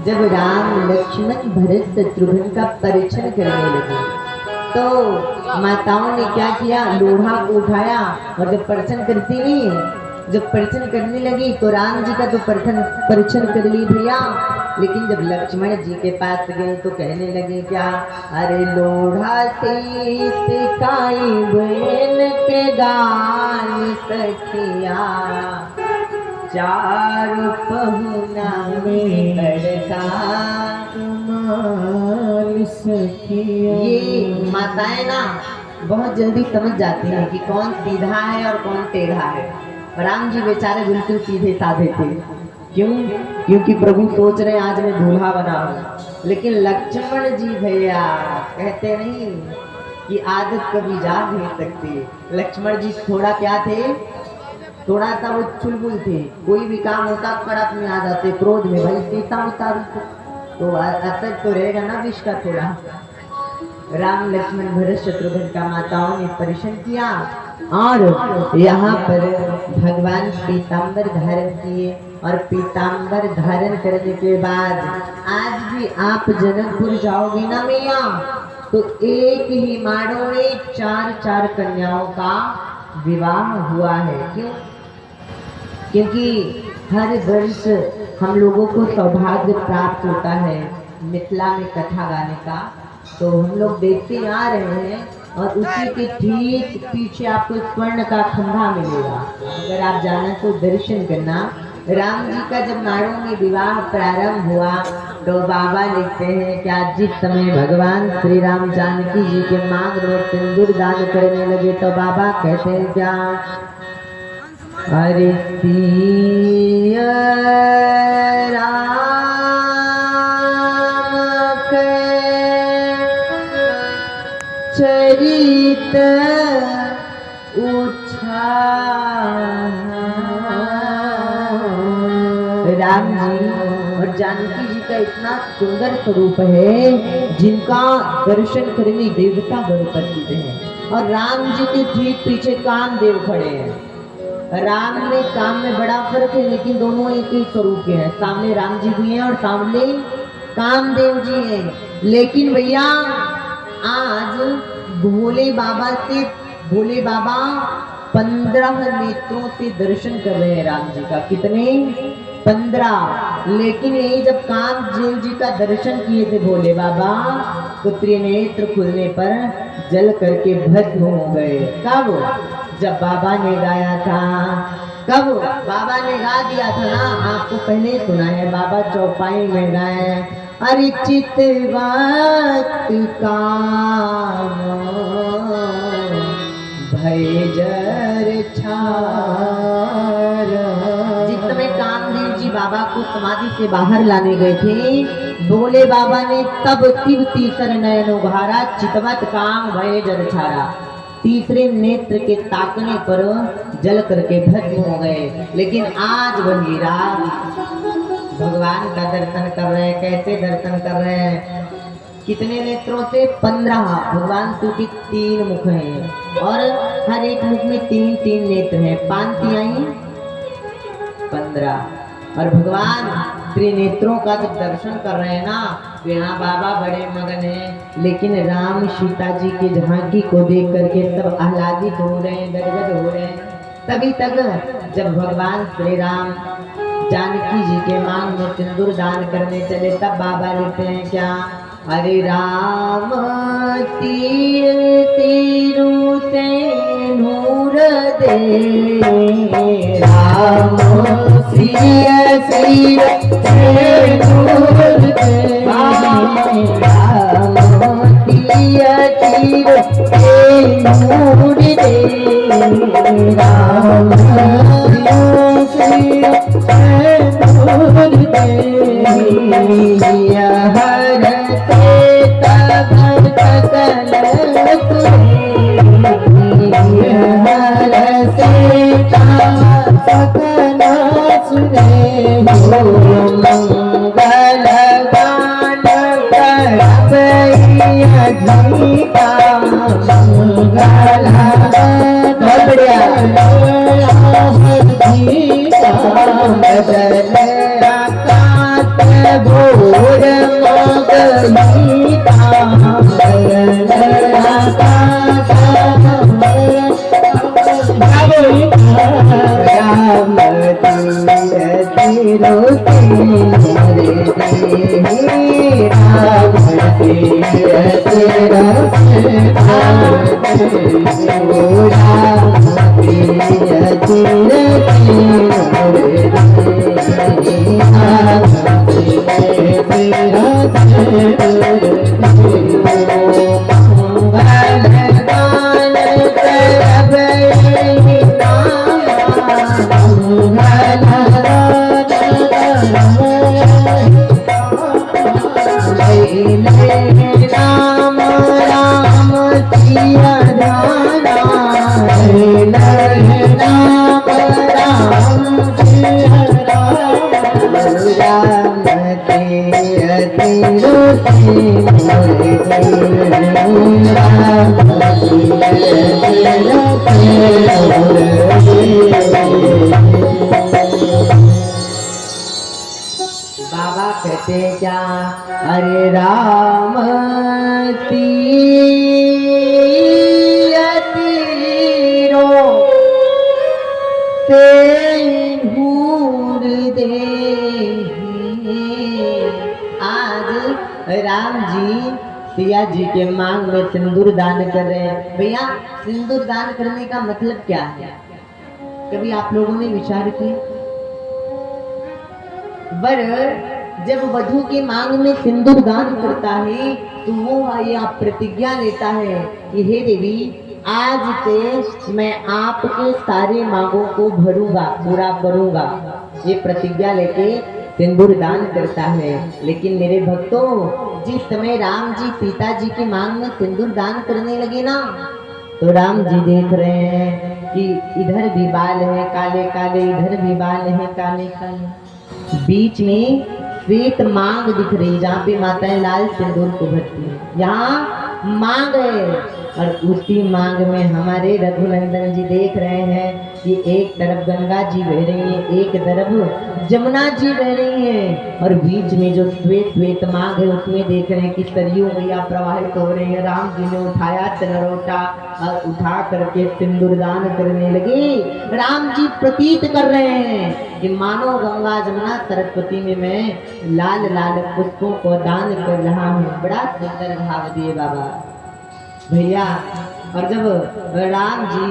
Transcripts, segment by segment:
जब राम लक्ष्मण भरत शत्रुघ्न का परीक्षण करने लगे तो माताओं ने क्या किया, लोढ़ा को उठाया और जब परीक्षण करती नहीं, जब परीक्षण करने लगी तो राम जी का तो परीक्षण कर ली भैया, लेकिन जब लक्ष्मण जी के पास गए तो कहने लगे क्या, अरे लोढ़ा से काई बहन के गान सखिया, चार पहुना में लड़का कमाल सखिया। ये माताएं ना बहुत जल्दी समझ जाती हैं कि कौन सीधा है और कौन टेढ़ा है। राम जी बेचारे बिल्कुल सीधे साधे थे, क्यों? क्योंकि प्रभु सोच रहे आज मैं दूल्हा बनाऊं, लेकिन लक्ष्मण जी भैया कहते नहीं कि आदत कभी जा नहीं सकती। लक्ष्मण जी थोड़ा क्या थे, थोड़ा सा वो चुलबुल थे, कोई भी काम होता कड़क में आ जाते, क्रोध में, भाई सीता उतारू तो असर तो रहेगा ना विष का थोड़ा। राम लक्ष्मण भरत शत्रुघ्न का माताओं ने परीक्षण किया और यहाँ पर भगवान पीताम्बर धारण किए, और पीताम्बर धारण करने के बाद आज भी आप जनकपुर जाओगे ना मैया, तो एक ही माड़ों में 4 कन्याओं का विवाह हुआ है। क्यों? क्योंकि हर वर्ष हम लोगों को सौभाग्य प्राप्त होता है मिथिला में कथा गाने का, तो हम लोग देखते आ रहे हैं, और उसी के ठीक पीछे आपको स्वर्ण का खंभा मिलेगा, अगर आप जाना तो दर्शन करना। राम जी का जब माड़ों में विवाह प्रारंभ हुआ तो बाबा लिखते हैं क्या, जिस समय भगवान श्री राम जानकी जी के मांग में सिंदूर दान करने लगे तो बाबा कहते हैं क्या, अरे सिया राम के चरित राम जी और जानकी जी का इतना सुंदर स्वरूप है जिनका दर्शन करने देवता गण प्रसिद्ध है, और राम जी के ठीक पीछे कामदेव खड़े हैं। राम में काम में बड़ा फर्क है, लेकिन दोनों एक ही स्वरूप के हैं। सामने राम जी भी हैं और सामने कामदेव जी हैं। लेकिन भैया आज भोले बाबा 15 नेत्रों से दर्शन कर रहे हैं राम जी का। कितने? 15। लेकिन यही जब कामदेव जी का दर्शन किए थे भोले बाबा, तो त्रिनेत्र खुलने पर जल करके भस्म हो गए। कब? जब बाबा ने गाया था। कब? बाबा ने गा दिया था ना, आपको पहले सुना है, बाबा चौपाई में गाए, अरे चितवत काम भय जर छार। जिस समय कामदेव जी बाबा को समाधि से बाहर लाने गए थे, भोले बाबा ने तब तिव तीसर नयन उघारा, चितवत काम भय जर छारा। तीसरे नेत्र के ताकने पर जल करके भस्म हो गए। लेकिन आज वही राम भगवान का दर्शन कर रहे हैं। कैसे दर्शन कर रहे हैं? कितने नेत्रों से? 15। भगवान शिव के 3 मुख हैं और हर एक मुख में 3 नेत्र हैं। 5 आई 15। और भगवान त्रिनेत्रों का जब दर्शन कर रहे हैं ना, तो यहाँ बाबा बड़े मगन हैं। लेकिन राम सीता जी की झांकी को देख करके सब आह्लादित हो रहे हैं, गदगद हो रहे हैं। तभी तक जब भगवान श्री राम जानकी जी के मांग में सिंदूर दान करने चले, तब बाबा लिखते हैं क्या, अरे राम तीर तीरू से नूर दे, राम सिर सिर से नूर दे, राम तीर तीर से नूर दे, राम सिर से नूर दे, भोले बाबा कहते क्या, अरे राम तीरो ते भूर दे। आज राम जी सिया जी के मांग में सिंदूर दान कर रहे हैं। भैया सिंदूर दान करने का मतलब क्या है, कभी आप लोगों ने विचार किया? वर जब वधू की मांग में सिंदूर दान करता है तो वो यह प्रतिज्ञा लेता है कि हे देवी, आज से मैं आपके सारे मांगों को भरूंगा, पूरा करूंगा। ये प्रतिज्ञा लेके सिंदूर दान करता है। लेकिन मेरे भक्तों, जिस समय राम जी सीता जी की मांग में सिंदूर दान करने लगे ना, तो राम जी देख रहे हैं कि इधर भी बाल है काले काले, इधर भी बाल है काले काले, बीच में श्वेत मांग दिख रही जहाँ पे माताएं लाल सिंदूर को भरती है। यहाँ मांग है और उसी मांग में हमारे रघुनंदन जी देख रहे हैं कि एक तरफ गंगा जी बह रही है, एक तरफ जमुना जी बह रही है, और बीच में जो श्वेत श्वेत मांग है उसमें देख रहे हैं कि सरयू मैया प्रवाहित हो रही है। राम जी ने उठाया चनरोटा और उठा करके सिंदूर दान करने लगे। राम जी प्रतीत कर रहे हैं कि मानो गंगा जमुना सरस्वती में मैं लाल लाल पुष्पों को दान कर रहा हूँ। बड़ा सुंदर भाव दिए बाबा भैया। और जब राम जी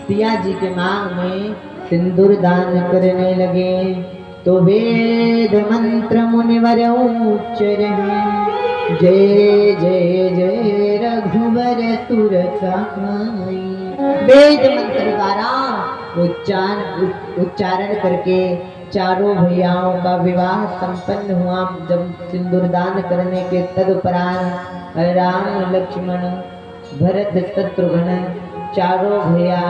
सिया जी के मांग में सिंदूर दान करने लगे तो वेद मंत्र मुनिवर उच्च रहे, जय जय जय रघुवर सुर सहाय। वेद मंत्र द्वारा उच्चारण करके चारों भैयाओं का विवाह संपन्न हुआ। जब सिंदूर दान करने के तदुपरांत राम लक्ष्मण भरत शत्रुघ्न चारों भैया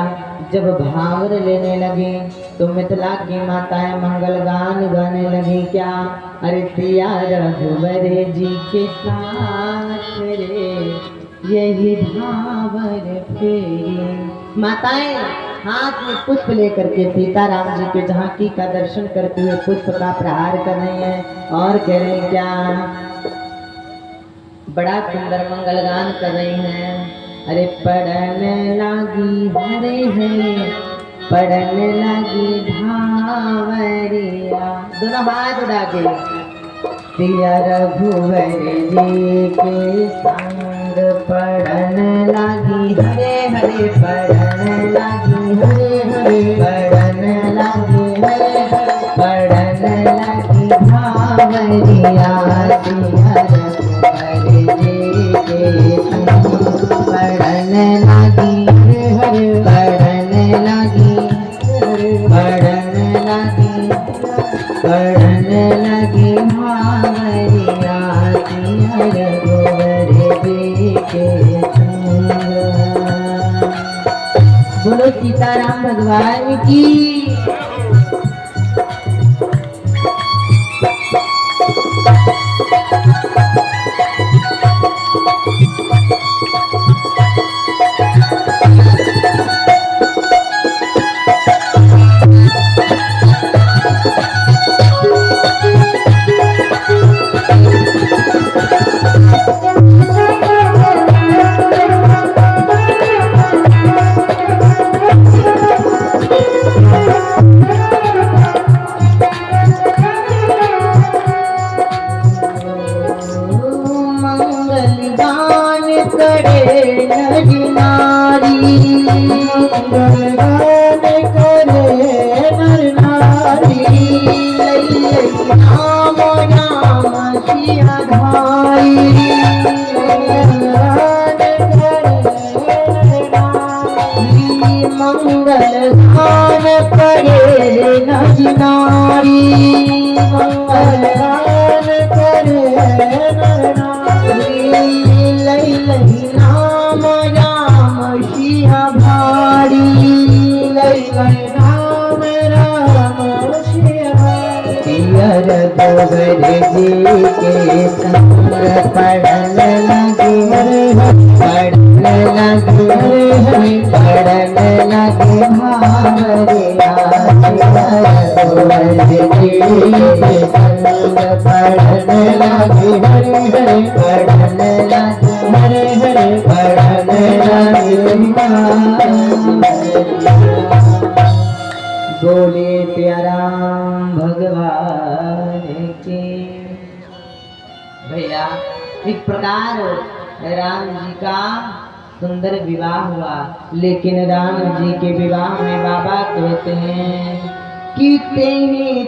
जब भावर लेने लगे तो मिथिला की माताएं मंगल गान गाने लगी। क्या, अरे सिया रघुवर जी के साथ रे यही भावर फेरी। माताएं हाथ में पुष्प लेकर के सीताराम जी के झांकी का दर्शन करते हुए पुष्प का प्रहार कर रहे हैं और कह रहे हैं क्या, बड़ा सुंदर मंगल गान कर रही हैं। अरे पढ़न लागी हरे हैं, पढ़न लागी भावरिया, दोनों हाथ उठा के सिया रघुवर जी के संग पढ़न लागी हरे हरे, पढ़न लागी हरे हरे, पढ़न लागी हरे हरे, पढ़न लागी भावरिया। सिया रघुवर जी के संग पढ़न लागी हरे हरे, पढ़न लागी पढ़न लागी पढ़न लागी भावरिया। सिया रघुवर जी के संग। बोलो सीताराम भगवान की। करे नर नारी, मंगलगान करे नर नारी, राम राम सिया धारी, मंगल गान करे नर नारी, मंगल गान करे नर नारी, लई लई राम राम सिया भारी, लई लई राम राम सिया भारी। पियर गोबर जी के संग पढ़न लगे, पढ़न लगे, पढ़न लगे भावरे गोबर जी के संग पढ़न लगे, हरे हरे पढ़न लगे, हरे हरे पढ़न लगे। बोले प्याराम भगवान के। भैया इस प्रकार राम जी का सुंदर विवाह हुआ, लेकिन राम जी के विवाह में बाबा कहते हैं कि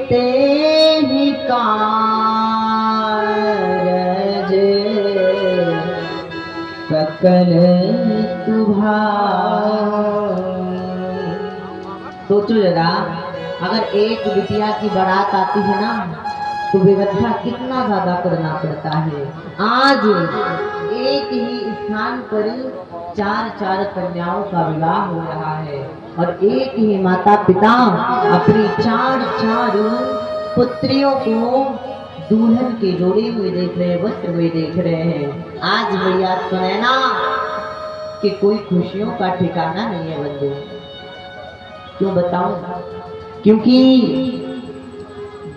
ते ही कारज सकल तुभार। सोचो जरा, अगर एक बिटिया की बारात आती है ना तो व्यवस्था कितना ज्यादा करना पड़ता है। आज एक ही स्थान पर चार चार कन्याओं का विवाह हो रहा है और एक ही माता पिता अपनी चार चार पुत्रियों को दुल्हन के जोड़े हुए देख रहे हैं, वस्त्र हुए देख रहे हैं। आज भैया सुनैना कि कोई खुशियों का ठिकाना नहीं है बंधु। क्यों बताऊं? क्योंकि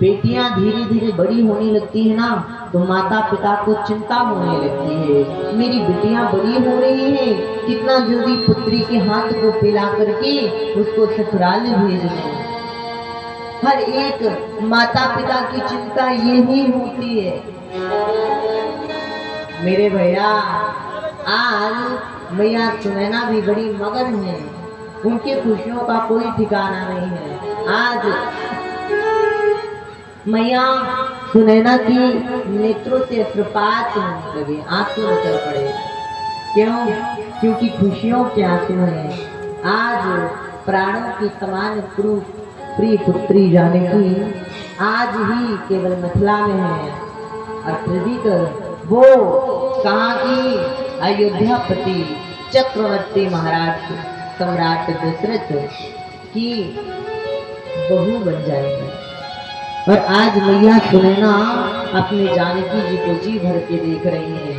बेटियां धीरे धीरे बड़ी होने लगती है ना तो माता पिता को चिंता होने लगती है, मेरी बेटियां बड़ी हो रही है, कितना जल्दी पुत्री के हाथ को पिला करके उसको ससुराल में भेज दें। हर एक माता पिता की चिंता यही होती है। मेरे भैया आज मैया सुनैना भी बड़ी मगन है, उनके खुशियों का कोई ठिकाना नहीं है। आज मैया सुनैना की नेत्रों से अश्रुपात होने लगे, आंसू निकल पड़े। क्यों? क्योंकि खुशियों के आंसू हैं। आज प्राणों की समान प्रिय पुत्री जानकी आज ही केवल मिथिला में है और प्रदीप वो कहाँ की अयोध्यापति चक्रवर्ती महाराज सम्राट दशरथ की बहू बन जाएगी। और आज मैया सुनैना अपने जानकी जी को जी भर के देख रही है।